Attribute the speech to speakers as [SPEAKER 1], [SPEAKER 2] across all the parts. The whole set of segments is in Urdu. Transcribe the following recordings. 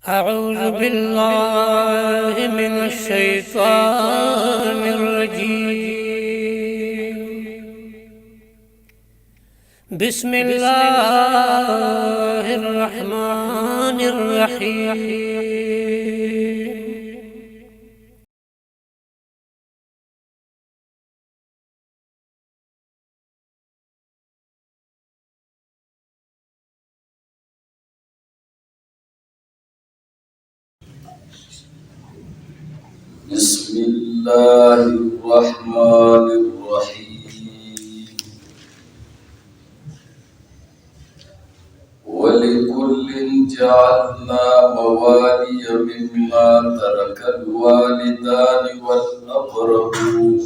[SPEAKER 1] أعوذ بالله من الشيطان الرجيم. بسم الله الرحمن الرحيم.
[SPEAKER 2] بسم الله الرحمن الرحيم. ولكل جعلنا موالي مما ترك الوالدان والأقربون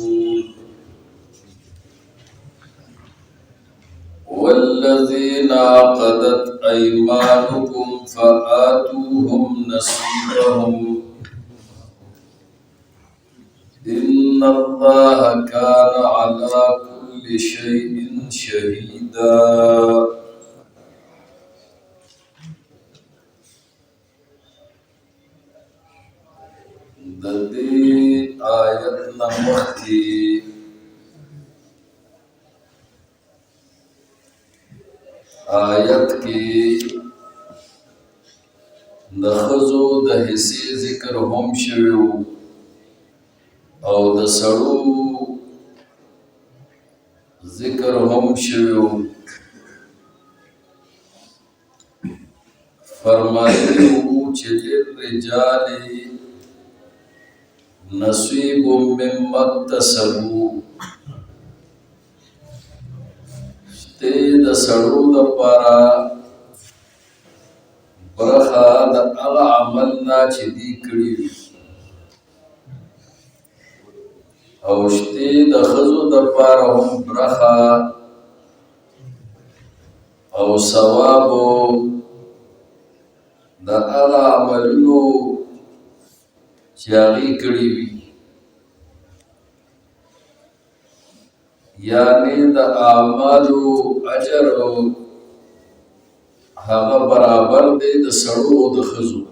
[SPEAKER 2] والذين عقدت أيمانكم فآتوهم نصيبهم إن الله كان على كل شيء شهيدا. د دې آیت نه مخکې آیت کې د ښځو د حصې ذکر هم شوی او د سړو ذکر هم شوی. فرمایلی وو چې للرجال نصیب مما اکتسبوا، شته د سړو دپاره برخه د هغه عمل نه چې دوی کړي وي، او شته د ښځو دپاره هم برخه او ثواب د هغه عملونو چې هغې کړي وي، یعنې د اعمالو اجر هغه برابر دی د سړو او د ښځو.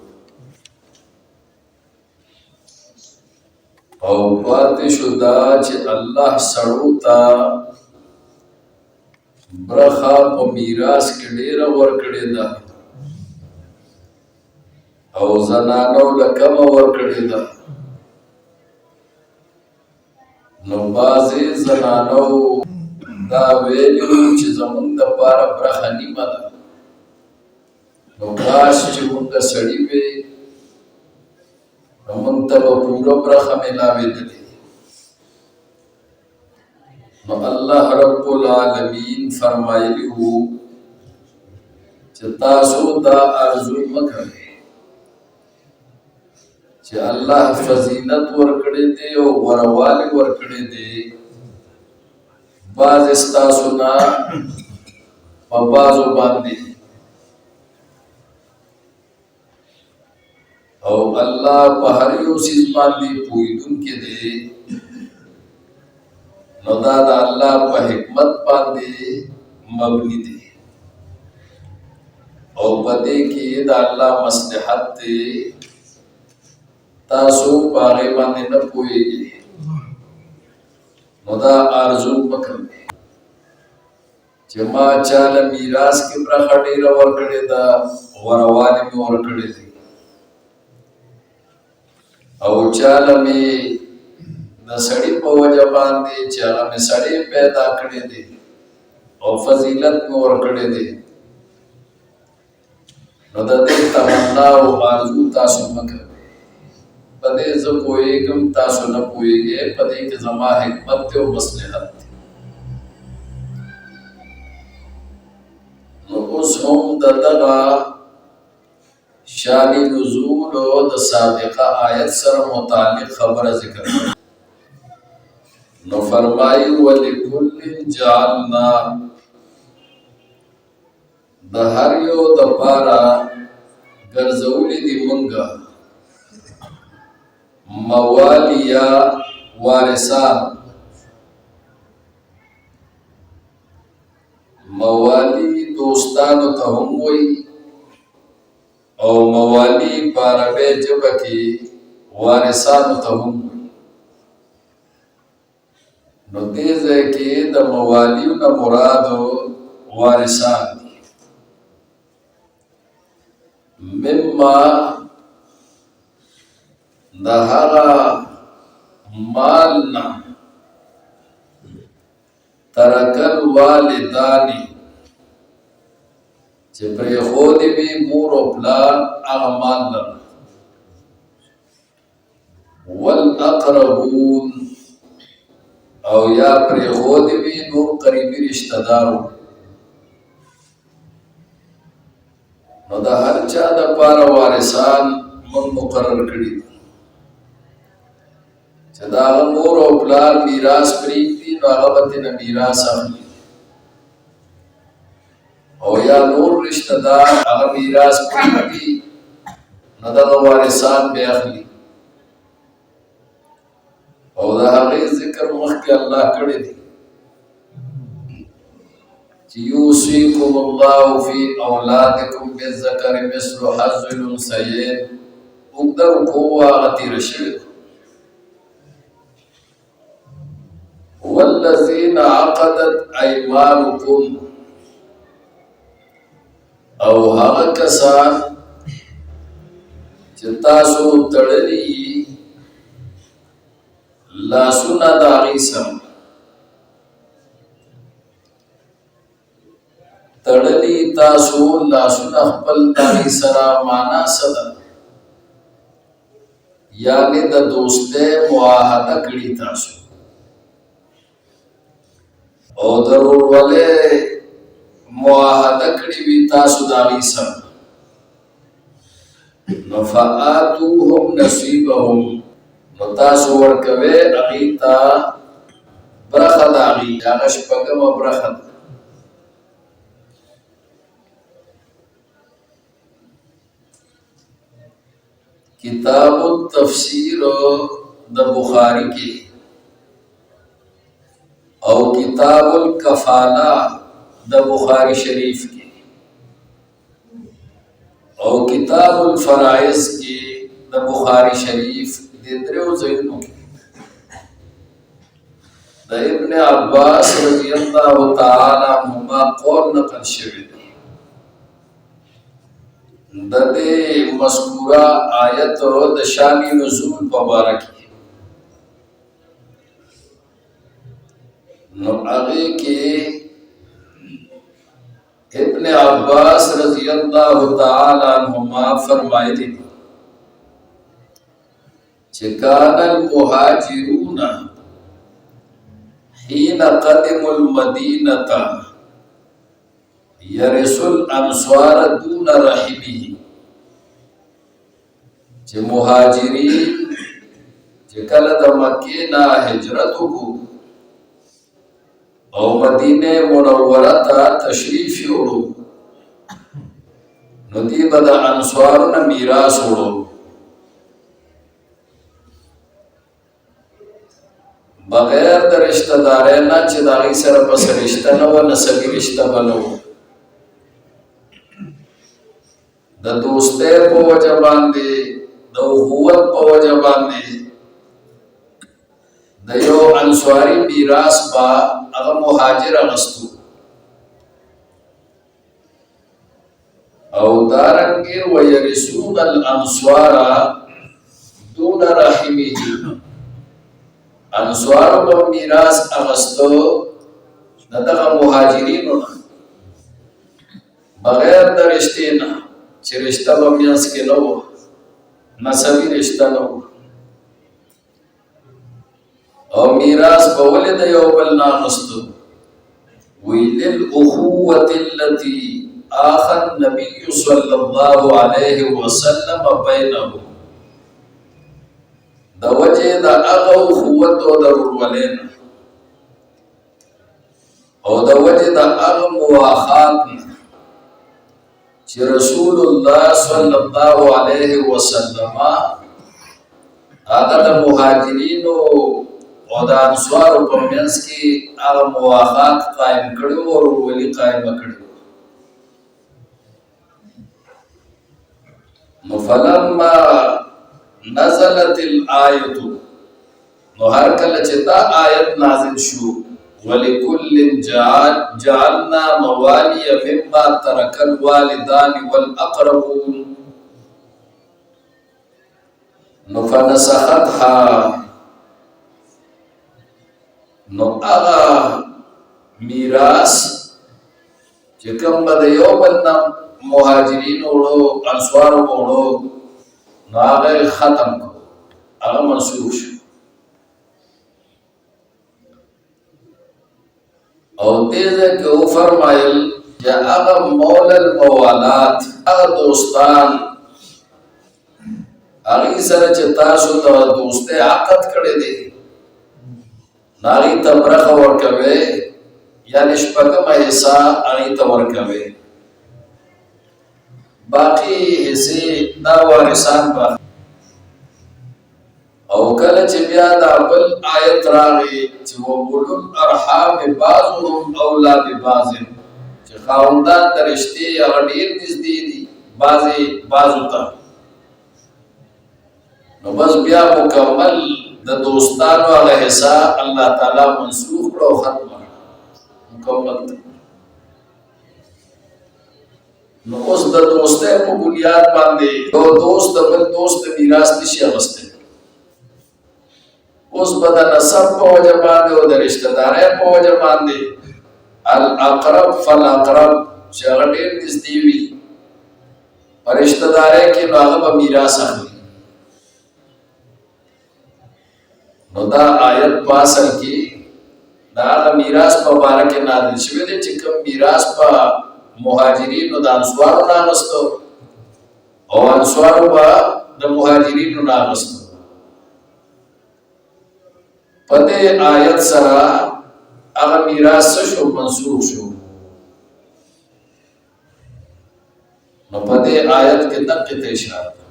[SPEAKER 2] او پاتې شو دا چې الله سړو ته برخه په میراث کې ډېره ورکړې ده او زنانو له کمه ورکړې ده. نو بعضې زنانو دا ویلي چې زمونږ دپاره برخه نیمه ده، نو کاش چې مونږ سړي وې نو مونږ ته به پوره برخه میلاوېدلې. نو الله رب العالمین فرمایلی وو چې تاسو دا آرزو مه کوئ چې الله فضیلت ورکړی دی او غوروالي ورکړی دی بعض ستاسو نه په بعضو باندې، او الله په هر یو څیز باندې پوهېدونکی دی. نو دا د الله په حکمت باندې مبني دی او په دې کې د الله مصلحت دی. تاسو په هغې باندې نه پوهېږئ، نو دا آرزو مه کوئ چې ما چاله میراث کې برخه ډېره ورکړې ده، غوروالي مې ورکړې دي، او چاله مې د سړي په وجه باندې چې هغه مې سړی پیدا کړی دی او فضیلت مې ورکړی دی، نو د دې تمنا او آرزو تاسو مه کوئ. په دې زه پوهېږم تاسو نه پوهېږئ، په دې کې زما حکمت دی او مصلحت دی. نو اوس هم د دغه شان نزول د سابقه آیت سره متعلق خبره ذکر کړه. نو فرمایي ولکل جعلنا، د هر یو دپاره ګرځولي دي مونږه موالیا وارثان. موالی دوستانو ته هم وایي او موالی پاربے جبہ کی وارثانو ته هم نو دې ځای کې د موالیو نه مرادو وارثان دي. مما د هغه مال نه ترکل والدانی چې پرېښودې وي مور او پلار هغه مال لره، والاقربون او یا پرېښودې وي نور قریبي رشته دارو. نو د هر چا دپاره وارثان موږ مقرر کړي دي چې د هغه مور او پلار میراث پرېږدي نو هغه به ترېنه میراث اخلي، او یا نور رشته دار هغه میراث پرېږدي نو دغه وارثان بیا اخلي. او د هغې ذکر مخکې الله کړی دی چې یوصیکم الله فی اولادکم بالذکر مثل حظ الانثیین. اوږده رکوع هغه تېره شوې ده. والذین عقدت ایمانکم او هغه کسان چې تاسو تړلي لاسونه د هغې سره، تړلي تاسو لاسونه خپل د هغې سره معنا څه ده؟ یعنې د دوستۍ معاهده کړي تاسو او د ورورولۍ معاهده کړي وي تاسو د هغې سره، نو فآتوهم نصیبهم نو تاسو ورکوئ هغې ته برخه د هغې، هغه شپږمه برخه ده. کتاب التفسیر د بخاری کې او کتاب الکفاله د بخاری شریف کې او کتاب الفرائض کې د بخاری شریف د دریو ځایونو کې د ابن عباس رضی الله تعالی عنهما قول نقل شوی دی. د دې مذکوره آیت د شان نزول په باره کې نو هغې کې ابن عباس رضی الله تعالی عنهما فرمایلی دي چې کان المهاجرون حين قدموا المدینة یرث الانصار دون رحمه. چې مهاجرین چې کله د مکې نه هجرت وکړو او مدینه منوره ته تشریف یوړو نو دوی به د انصارو نه میراث وړو، بغیر د رشته دارۍ نه چې د هغې سره بس رشته نه وه، نسبي رشته به نه وه. د دوستۍ په وجه باندې د اخوت په وجه باندې د یو انصاري میراث به هغه مهاجر اخیستو او دارنګې ویرثون الانصار دون رحمه. انصارو به میراث اخیستو د دغه مهاجرینو نه بغیر د رشتې نه چې رشته به منځ کې نه وه، نسبي رشته نه وه، او میراث به ولې د یو بل نه اخیستو؟ وی للأخوة التي آخى النبي صلی الله علیه وسلم بینهم، د وجې د هغه اخوت او د ورورولۍ نه او د وجې د هغه مواخات نه چې رسول الله صلی الله علیه وسلم هغه د مهاجرینو او د انصارو په منځ کې هغه مواخات قایم کړي او ورورولي قایمه کړې. نو فلما نزلت الآیت، نو هر کله چې دا آیت نازل شو، ولکل جعلنا موالي مما ترك الوالدان والأقربون، نو فنسختها، نو هغه میراث چې کوم به د یو بل نه مهاجرین وړو انصار وړو نو هغه ختم کړو، هغه منسوخ شو. او دې کې او فرمایل چې هغه مولا الموالات، هغه دوستان هغه سره چې تاسو د دوستۍ عقد کړی دی هغه ته برخه ورکوي، یعنی شپږمه حصہ هغه ته ورکوي، باقی حصے دا وارثان به. او کله چې بیا دا بل آیت راغی چې وَأُولُو الْأَرْحَامِ بَعْضُهُمْ أَوْلَىٰ بِبَعْضٍ، چې خاوندان د رشتې هغه ډېر نږدې دي بعضې بعضو ته، نو بس بیا مکمل د دوستانو هغه حصہ الله تعالی منسوخ کړو او ختم کړو مکمل ته. نو اوس د دوستۍ په بنیاد باندې یو دوست د بل دوست د میراث نشي اخیستی. اوس به د نسب په وجه باندې او د رشته دارۍ په وجه باندې الاقرب فالاقرب چې هغه ډېر نږدې وي په رشته دارۍ کې نو هغه به میراث اخلي. نو دا آیت په اصل کې دا هغه میراث په باره کې نازل شوی دی چې کوم میراث په مهاجرینو د انصارو نه اخیستو او انصارو به د مهاجرینو نه اخیستو. په دې آیت سره هغه میراث شو منسوخ شو. نو په دې آیت کې دقیق ته اشاره ده.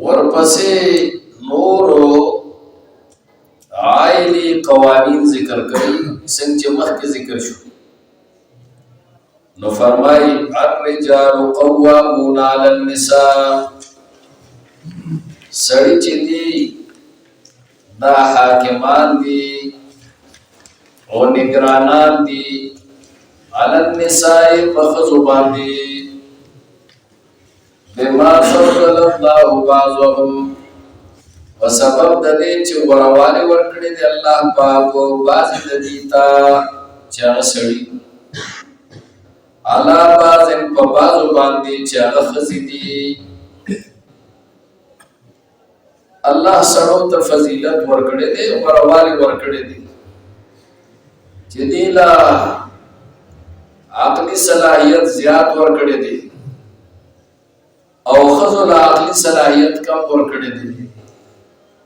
[SPEAKER 2] ورپسې نورو عائلی قوانین ذکر کړي څنګه چې مخکې ذکر شو. نو فرمایي الرجال قوامون علی النساء، سړی چې دي دا حاکمان دي او نگرانان دي علی النساء په ښځو باندې بما فضل الله بعضهم، په سبب د دې چې غوړوالی ورکړی دی الله پاک بعضې د دې ته چې هغه سړي علی بعض په بعضو باندې چې هغه ښځې دي. الله سړو ته فضیلت ورکړی دی، غوړوالی ورکړی دی چې دې له عقلي صلاحیت زیات ورکړی دی او ښځو له عقلي صلاحیت کم ورکړی دی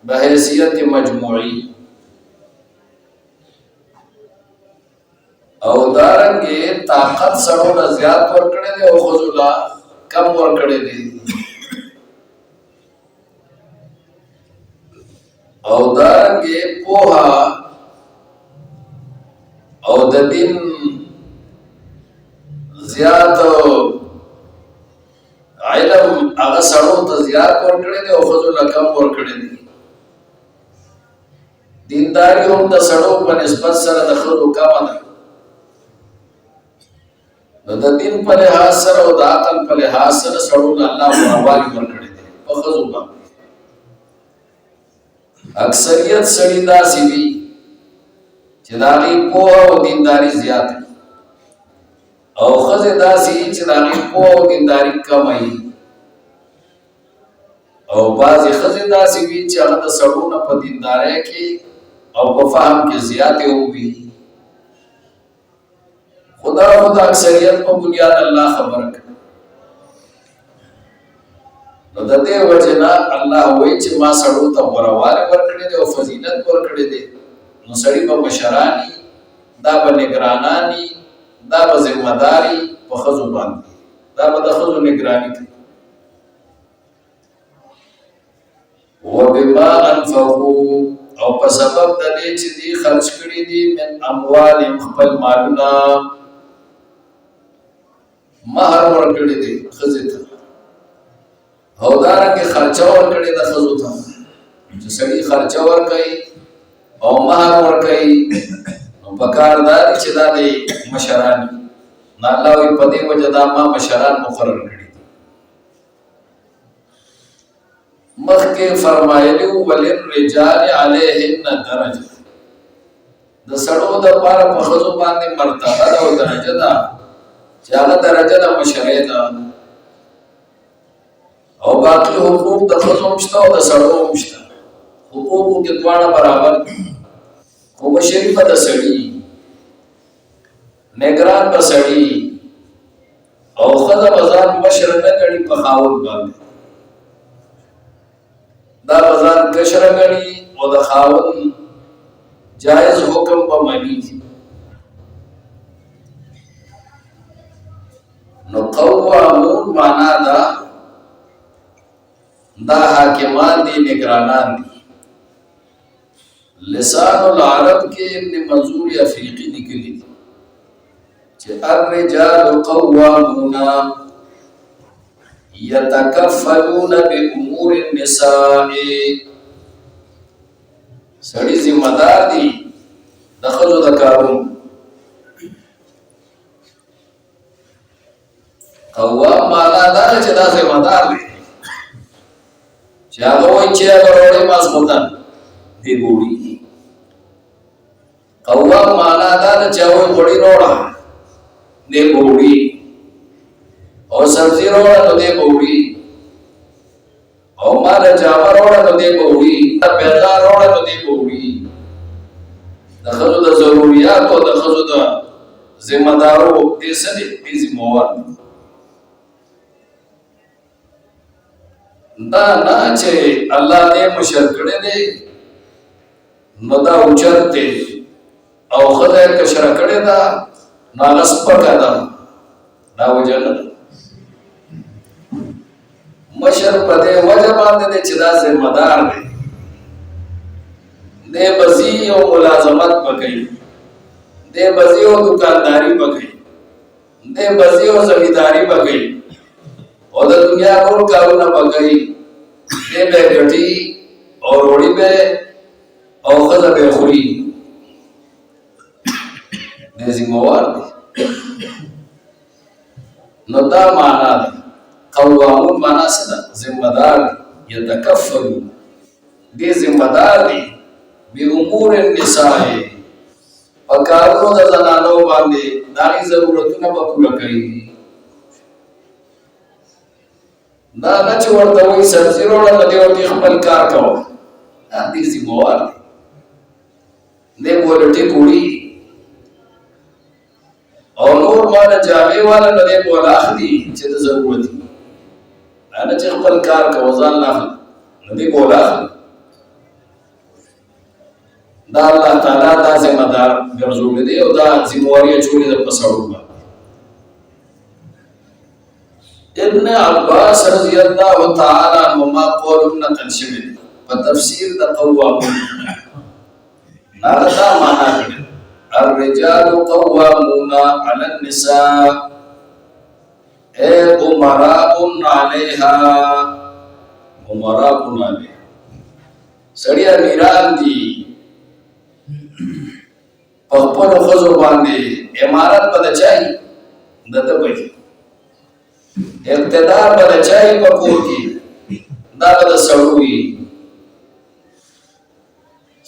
[SPEAKER 2] بحیثیت مجموعی. او دارنګې طاقت سړو له زیات ورکړی دی او ښځو له کم ورکړی دی. او دارنګې پوهه او د دین زیات علم هغه سړو ته زیات ورکړی دی او ښځو له کم ورکړی دی. دینداري هم د سړو په نسبت سره د ښځو کمه ده. نو د دین په لحاظ سره او د عقل په لحاظ سره سړو له الله غوړوالی ورکړی دی په ښځو باندې. اکثریت سړي داسې وي چې د هغې پوهه او دینداري زیات وي او ښځې داسې وي چې د هغې پوهه او دینداري کمه وي او بعضې ښځې داسې وي چې هغه د سړو نه په دیندارۍ کې او په فهم کې زیاتې وي. خدا خود اکثریت په بنیاد الله خبره کوي. نو د دې وجې نه الله وایي چې ما سړو ته غوړوالی ورکړی دی او فضیلت ورکړی دی. نو سړي به مشران وي، دا به نګرانان وي، دا به ذمهداري په ښځو باندې، دا به د ښځو نګراني کوي. وبما انفقوا، او په سبب د دې چې دوی خرج کړي دي من اموالهم خپل مالونه مہر ورکړي دي خزې ته او دارنګه خرچه ورکړي د خزو ته چې سړي خرچه ورکړي او مہر ورکړي نو پکار دا چې دا د مشران نه الله وي په دې وجه دا ما مشران مقرر کړي مخکې فرمایلی وللرجال علیهن درجه د سړو د پاره په خزو باندې مرتبه او درجه ده چې هغه درجه د مشرۍ ده او باقي حقوق د خزو هم شته او د سړو هم شته حقوقو کې دواړه برابر دي خو مشري به د سړي نګران به سړي او ښځه به ځان مشر نه ګڼي په خاوند باندې دا به ځان کشره ګڼي او د خاوند جائز حکم په مني نو قوامون معنا دا حاکمان دي نگرانان دي لسان العرب کې ابن منظور افریقی لیکلي دي چې الرجال قوامون يتكفلون بامور النساء سړي ذمہ دار دي د ښځو د کارونو قوام معنا دا چې دا ذمہ دار دی چې هغه وایي چې هغه وروړي ماسخوتن دی ګوړي قوام معنا دا چې هغه وړي وروړه دی ګوړي او سبزی وروړه نو دی ګوړي او مال جامه وروړه نو دی ګوړي پیغام وروړه نو دی ګوړي د ښځو د ضرورياتو د ښځو د ذمہ دارو دې څه دي دې ذمہ وار دا نه چې الله دې مشر کړي دي نو دا اوچت دی او خدای کشر کړي دا ناغس پکا دا وجه نه مشر په دې وجه باندې چې دا ذمہ دار دی دې بزی او ملازمت وکړي دې بزی او دکانداری وکړي دې بزی او زمینداری وکړي او د دنیا ټول کارونه وکړي دې به ګټي او وړي به او خزه به خوري دې ذمہوار دي نو دا معنا ده قوامون معنا څه ده ذمہ دار يتکفلوا دې ذمہ دار دي بامور النساء پکارونو د زنانو باندې داغي ضرورتونه به پوره کوي دا نه چې ورته وایي سبزي وروړه نو دې ورته خپل کار کوه دې ذمہوار دی دې بولټي کوړي او نور مال جامع والا نو دې بولا اخلي چې د ضرورت دي نه چې خپل کار کوه ځان نه اخلي نو دې بولا اخلي دا الله تعالی دا ذمہ دار ګرځولې دی او دا ذمہواری چولې د پسړو باندې ابن عباس رضی الله تعالی عنهما قول نقل شوی په تفسیر د قوامون دا معنا کړي الرجال قوامون على النساء اي امراء عليها امراء عليها سړي امیران دي په خپل خزو باندې امارت بده چای دته وي اقتدار بده چای په کور کې دا بده سړوي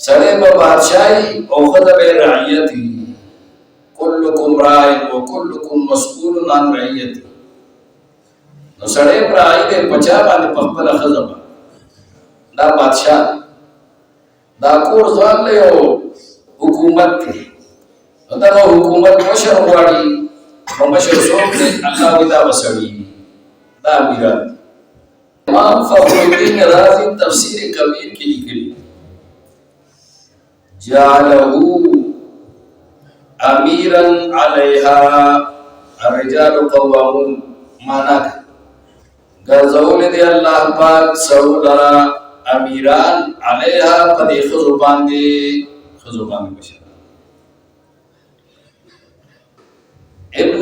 [SPEAKER 2] سړی په بادشاہي او خزه به رعیت كلكم راع وكلكم مسؤول عن رعیته نو سړی پر آیته پچا باندې په خپل خزه دا بادشاہ دا کور ځان له حکومت دی دا حکومت مشر غواړي نو مشر څوک دی الله ودا وسړي دا میراث امام فخر الدین رازی تفسیر کبیر کې لیکلي جعله امیرا علیها الرجال قوامون معنا ګرځول دی الله پاک سړو امیران علیها پدې خزو باندې بشر ابن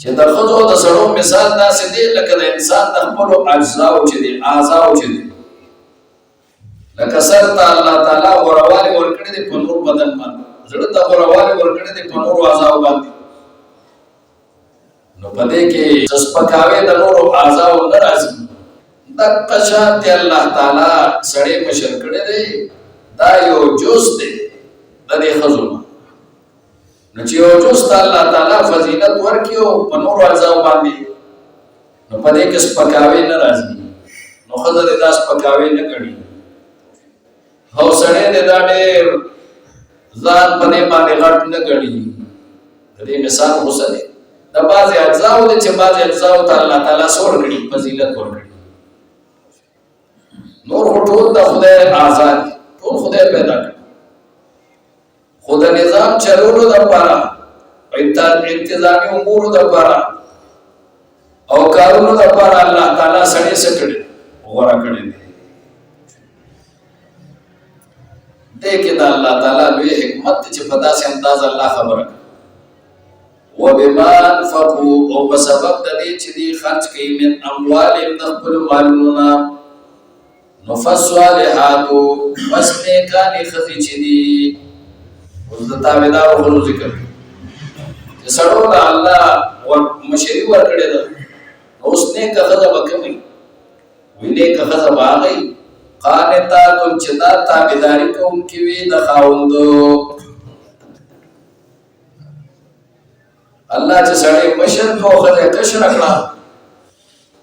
[SPEAKER 2] چې د خزو د سړو مثال داسې دی لکه د انسان د خپلو اجزاو چې دي اعضاو چې دي لکه سر ته الله تعالی وروالی ورکړي دي په نور بدن باندې زړه ته وروالی ورکړي دي په نور اعضاو باندې نو پدې کې سپکاوي د نور اعضاو نه راځي د قشات الله تعالی سړې مشر کړي دي دا یو جز دی د دې خزو نو چې یو جز الله تعالی فضیلت ورکیو په نور اعضاء باندې نو پدې کې سپکاوي نه راځي نو خزر دې داس پکاوي نه کړي هو سړې دې دا ډېر ځان پدې باندې غټ نه کړي دې مثال وسره د بعض اعضاء دې چې بعض اعضاء ته الله تعالی سور کړي فضیلت ورکړي نور ټول د خدای آزاد ټول خدای پیدا کړ خدا نظام چلولو د پاره انتظامی امور د پاره او کارونو د پاره الله تعالی سړی سکړي وګورا کړي دې کې د الله تعالی به حکمت چې په داسې انداز الله خبره وبما انفقوا او په سبب د دې چې دی خرج کوي من اموالهم د خپل مالونو نو فالصالحات پس نیکانې ښځې چې دي اوس د تابعدارو ښځو ذکر کوي چې سړو له الله مشري ورکړې ده اوس نیکه ښځه به کوي وي نیکه ښځه به هغه قانتاتن چې دا تابعداري کوونکې وي د خاوندو الله چې سړی مشر کو ښځه کشره کړه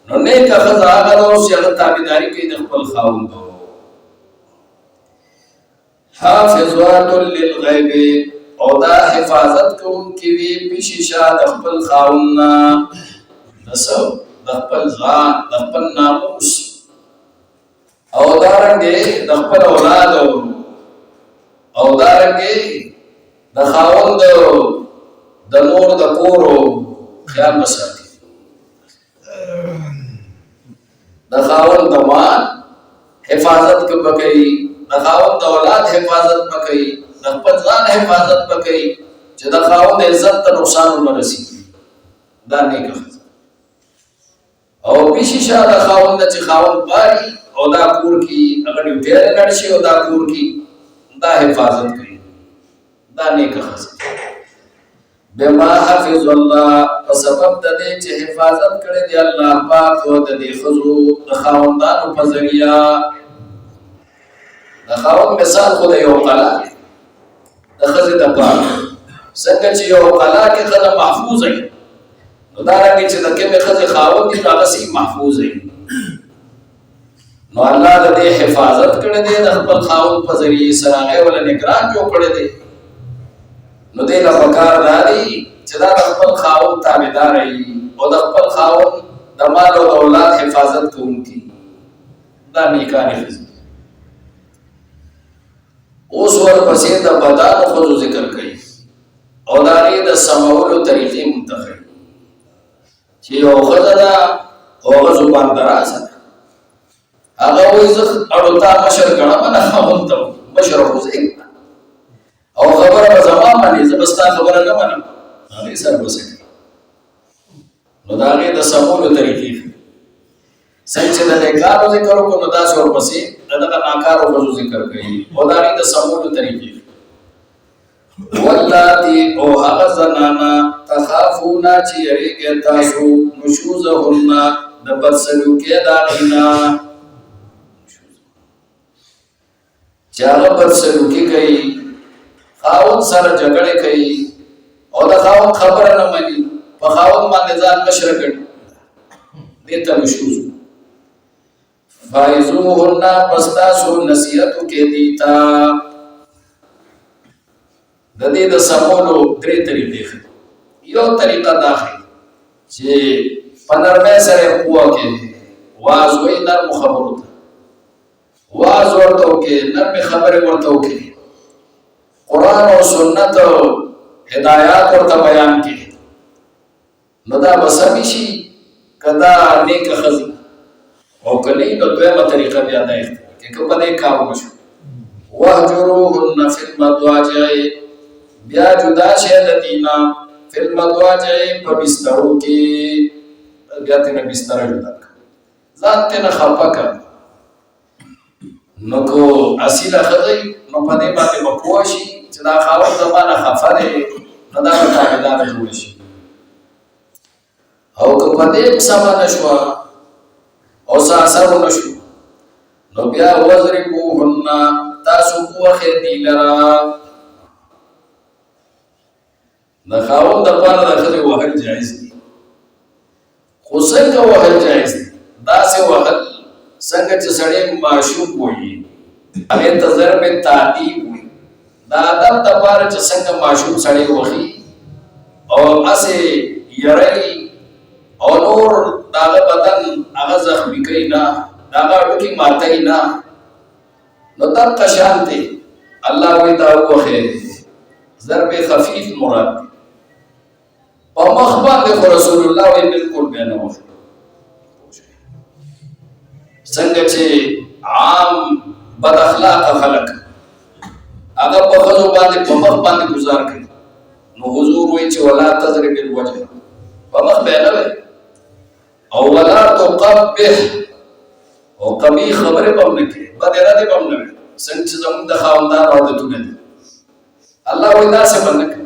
[SPEAKER 2] نو نیکه ښځه هغه ده چې هغه تابعداري کوي د خپل خاوندو حافظات للغیب او دا حفاظت کوونکې وي پیشیشه د خپل خاوند نه د خپل ځان د خپل ناموس او دارنګې د خپل اولاد او دارنګې د خاوند د نور د کورو خیال وساتي د خاوند د مال حفاظت کوي د خاوند د اولاد حفاظت کوي د خپل ځان حفاظت کوي چې د خاوند عزت ته نقصان ونه رسي دا نیکه او پیشیشه د خاوند چې خاوند باري او دا کور کی اگر ډیر لړ شي او دا کور کی دا حفاظت کوي دا نیکه خاصه بما حفظ الله په سبب د دې چې حفاظت کړی دی الله پاک او د دې خزو د خاوندانو په ذریعہ د خاوند مثال خو د یو قلا د خزې د پاک څنګه چې یو قلا کې خزه محفوظ وي نو دا رنګه چې د کومې خزې خاوند دی هغه سي محفوظ وي نو الله د دې حفاظت کړی دی د خپل خاوند په ذریعہ سره هغه ول نگران جوړ کړی دی نو دې له پکار دی چې دا خپل خاوند تابعدار وي او د خپل خاوند د مال او اولاد حفاظت کوونکی دا نیکانه خزه اوس ورپسې د بدانو خو ذکر کوي او دا لري د سمولو طریقې منتخب چې یو خزه دا او زبان درازه هغه وایي زه اړو تا مشر کړم نه خاوند ته مشر خوځي او خبره په زمان باندې زبستا خبره نه منم هغه سره وسه نو دا غي د سمولو طریقې څنګه چې د نیکانو ذکر کو نو دا څور پسې دغه ناکارو وضو ذکر کوي او دا غي د سمولو طریقې واللاتی او هغه زنانا تخافونا چې یریږي تاسو نشوزهن د بدسلوکي دا غینا چې هغه بدسلوکي کوي خاوند سره جګړه کوي او د خاوند خبره نه مانی په خاوند باندې ځان مشر کړي دې ته نشوز فایزوهن پستاسو نصیحت کې دیتا د دې د سمولو درې طریقې یو طریقه دا ده چې پنرمه سره قوه کې واز وې نرم خبرو واز ورته کې نرم خبره ورته کې قرآن او سنت او هدایات ورته بیان کې نو دا بسمی شي کدا نیک خزي او کلی نو دویمه طریقه بیا ده چې کومه دې کار وشو وهجروهن فی المضاجع بیا جدا شه د دینا فی المضاجع په بسترو کې بیا ته بستر جدا ځان ته نه خپکه نو کو اصله خزي نو په دې باندې مکوشي چې دا خاوند زمانه خفره نه دا تابعدار جوړ شي او که په دې سامان شو او ساسو نشو نو بیا وزربوهن تاسو کوخه دی لرا د خاوند د پاره د خزي وهل جایز دي خو څنګه وهل جایز دي دا سه وهل څنګه چې سړی معشوق وي هغه ته ضرب تعدیب وي دا ادب د پاره چې څنګه معشوق سړی وخی او اسه یری او نور داغه بدن هغه زخمی کوي نه داغه ټکی ماتای نه نو تک شانته الله وی دا وخه ضرب خفیف مراد په مخ باندې رسول الله وی بالکل بیان وکړ څنګه چې عام بد اخلاق خلق هغه په خزو باندې په مخ باندې گزار کوي نو حضور وی چې ولا تضرب الوجه په مخ به نه او ولا تقبح او قبیح خبره به نه کوي بد اراده به نه وي څنګه چې زموږ د خاوندان عادتونه دي الله وی داسې به نه کوي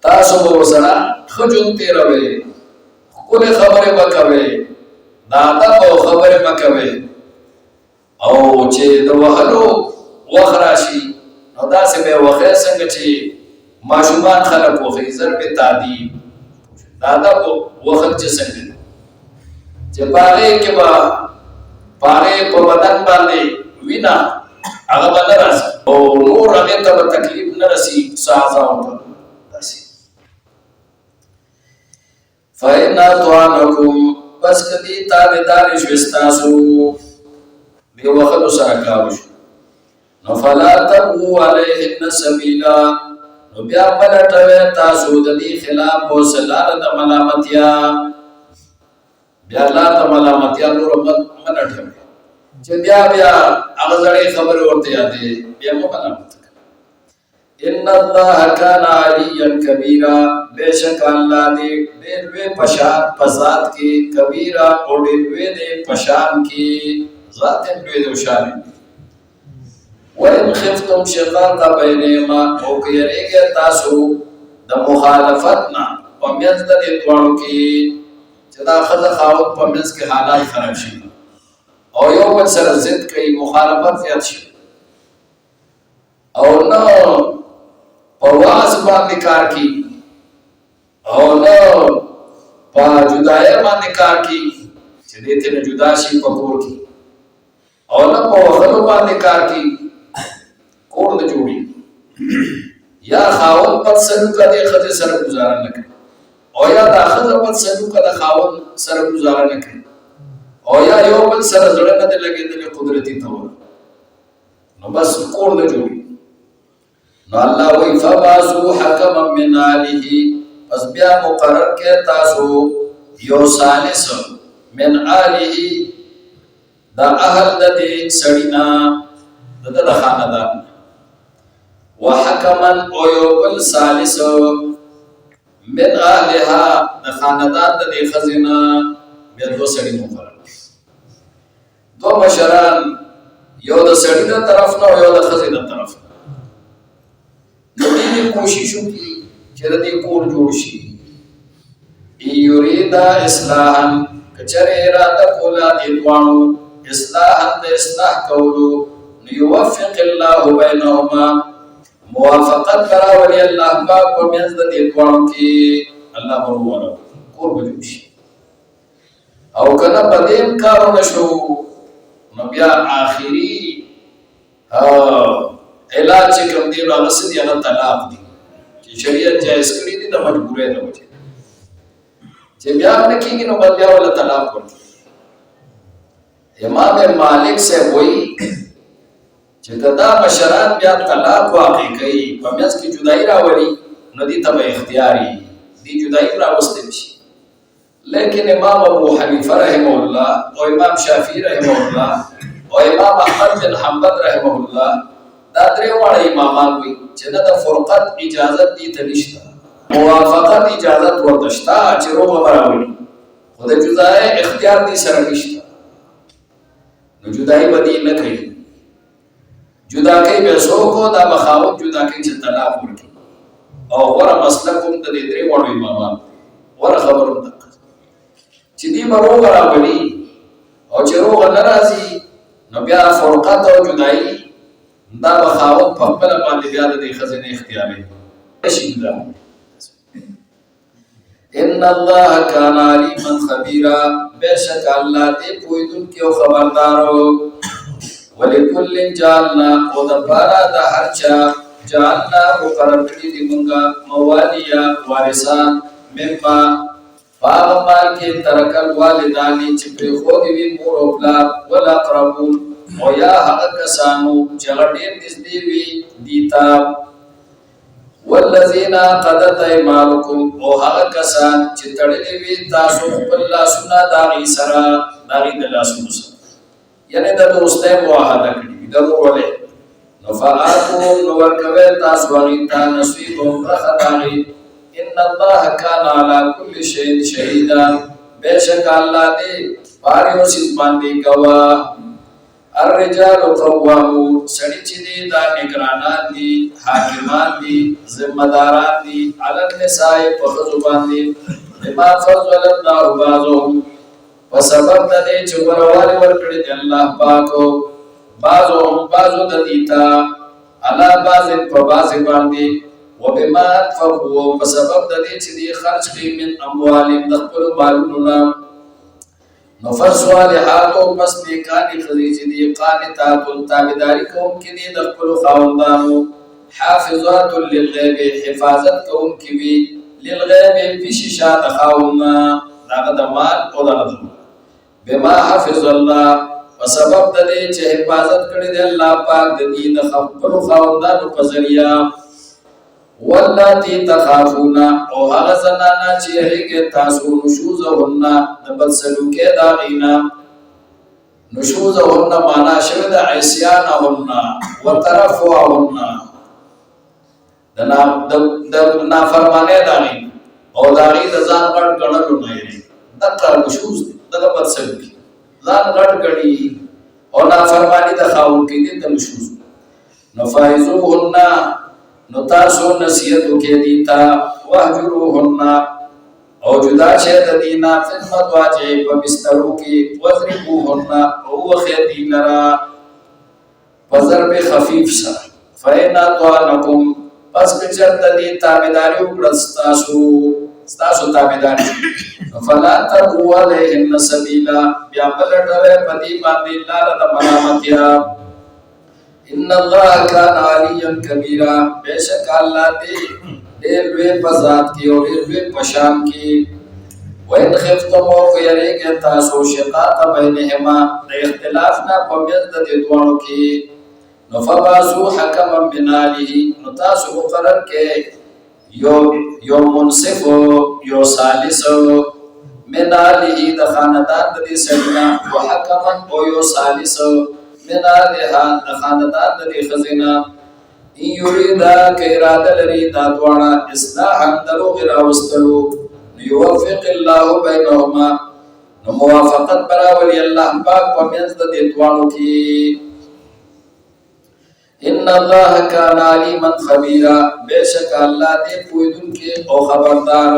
[SPEAKER 2] تاسو به ورسره ښه ژوند تېروئ ښکلې خبرې به کوئ د ادب او خبرې به کوئ او چې د وهلو وخت راشي نو داسې به یې وښئ څنګه چې ماشومان خلک وښي ضرب تعدیب د ادب وخت چې څنګه دی چې په هغې کې به په هغې په بدن باندې وینه هغه به نه راځي او نور هغې ته به تکلیف نه رسي څه اعضاو ته داسې فإن أطعنكم بس کدی تابعداري شوي ستاسو دې وختو سره کار وشو نو فلا تبغوا عليهن سبيلا نو بیا پلټوي تاسو د دې خلاف او سلاره د ملامتیا بیا لا د ملامتیا نور منټوي چې بیا هغه ځړې خبره ورته یادې بیا مو ملامت ان الله كان عليا كبيرا بشك الله دې ډېر وې پشان پزات کې کبیرا او ډېر وې دې پشان کې ذات دې دې شان وَإِنْ خِفْتُمْ شِقَاقَ بَيْنِهِمَا او کېږي تاسو د مخالفتنا په منځ د دې دوړو کې چې دا خزه خاوت په منځ کې حالات خراب شي او یو بل سره ضد کوي مخالفت زیات شي او نو پرواز باندې کار کی او نو په جدای باندې کار کی چې دې ته جدا شي په کور کې او نو په وخت باندې کار کی کور نه جوړي یا خاوند په سلوک د خځې سره گزاره نه کوي او یا د خځې په سلوک د خاوند سره گزاره نه کوي او یا یو بل سره زړه نه لګېدل قدرتي تور نو بس کور نه جوړي نو الله وی فباسو حکما من آله پس بیا مقرر کې تاسو یو ثالث من آله دا اهل د دې سړینا د خاندان وحکما او یو بل ثالث من آلها د خاندان د دې خزینه بیا دو سړي مقرر دو مشران یو د سړي د طرف نه او یو د خزې د طرف نه نو دې کوشش وکړي چې د دې کور جوړ شي یریدا اصلاحا کچره اراده کولا دې دوانو اصلاحا د اصلاح کولو یوفق الله بینهما موافقت کراولی الله پاک په منځ د دې دوانو کې الله ورور کور جوړ شي او کله په دې کارو نشو نو بیا آخري علاج چې کوم دی نو هغه څه دی هغه طلاق دی چې شریعت جایز کړی دی د مجبورۍ د وجې چې بیا نه کېږي نو بیا ولا طلاق ورکړي امام مالک صاحب وایي چې دا مشران بیا طلاق واقع کوي په منځ کې جدایي راولي نو دې ته به اختیاري دې جدایي راوستل شي لیکن امام ابو حنیفه رحمه الله او امام شافعی رحمه الله او امام احمد بن حنبل رحمه الله دا درې واړه امامان وي چې د فرقت اجازه دي ته نشته موافقت اجازه ورته شته چې روغه براولي خو د جدای اختیار دي سره نشته نو جدای بدی نه کوي جدا کوي به څوک دا بخاوت جدا کوي چې طلاق ورکړي او غوره مسلک هم د دې درې واړو امامان غوره خبره ده چې دې به روغه راولي او چې روغه نه راځي نو بیا فرقت او جدایي دا بخاوت په خپل باندې بیا د خزینه اختیار شي دا ان الله کان علیما خبیرا بشک الله دې پویدونکي او خبردارو ولکل جعلنا او د بارا د هر چا جعلنا مقرر کړي دي مونږه موالیا وارثان مما مال کې ترکل والدانی چې په خو دې مور او پلار ولا قربون او یا هغه کسانو چې ډېر نږدې وي دیتا والذین قضت ایمانکم او هغه کسان چې تړلې وي تاسو خپل لاسونه داغي سره داغي د لاسونو سره یعنی د دوستۍ معاهده کړې د ورولې نفعاتهم نوركوي تاسو غيتا نصيبهم رخداغي ان الله كان على كل شيء شهيدا بشك الله دي پاریو سیز باندې گوا الرجال قوامون سړي چې دي دا نگرانان دي حاکمان دي ذمہ داران دي على النساء په خزو باندې بما فضل الله بعضهم وسبب د دې چې ورواله ورکړي دي الله پاکو بعضهم بعضو د دیتا على بعض په بعض باندې وبما انفقوا وسبب د دې چې دي خرج کړي من اموالهم د خپل مالونو نفر صالحاتو پس نیکانی خزیچ دی قانتات تابداری کون کی دی دخپل خواندانو حافظات للغیب حفاظت کون کی بی للغیب پیششا دخوانا داغد مال او داغد بما حفظ اللہ وسبب دی چه حفاظت کردی دی اللہ پاک دی دخپل خواندانو پزریا واللاتی تخافونا او هغه زنانا چې هغه تاسو نشوزهن د بد سلوکه داغینا نشوزهن معنا شوه د عصيانهن وترفعهن د نافرمانه داغی او داغی د ځان غټ کړهلو نه یې دغه نشوز د بد سلوکه ځان غټ کړي او نافرمانی د خاون کې د نشوز نفایزوهن نتاسو نصیحتو کے دیتا وحجروهن او جدا شہد دینا خدمت واجعی پا بسترو کی وضربوهن او خیدی لرا وضرب خفیف سا فینا توانکم پس بچرد دی تابداری اکڑستاسو تابداری فلا تبو علیہن سبیلا بیابلٹوے پدی باندی لارد ملامتیا ان الله كان عليا كبيرا بشك الله دي دیر وی پزاد کی اور دیر وی پشام کی وین خفتم او فیریک تاسو شقاق بینهما اختلافنا پمیز د دوانو کی نفباسو حکما من آله نتاسو مقرر کے یو منصف یو سالس من آله د خاندان د دی سڑنا و حکما او یو سالس من آلها خاندان د خزینا یریدا ک اراده لري دا دواړه اصلاح دروغ راوستلو یوفق الله بینهما نو موافقت براولي الله پاک په منځ د دې دواړو کې ان الله کان علیما خبیرا بشک الله دې پوهیدونکي او خبردار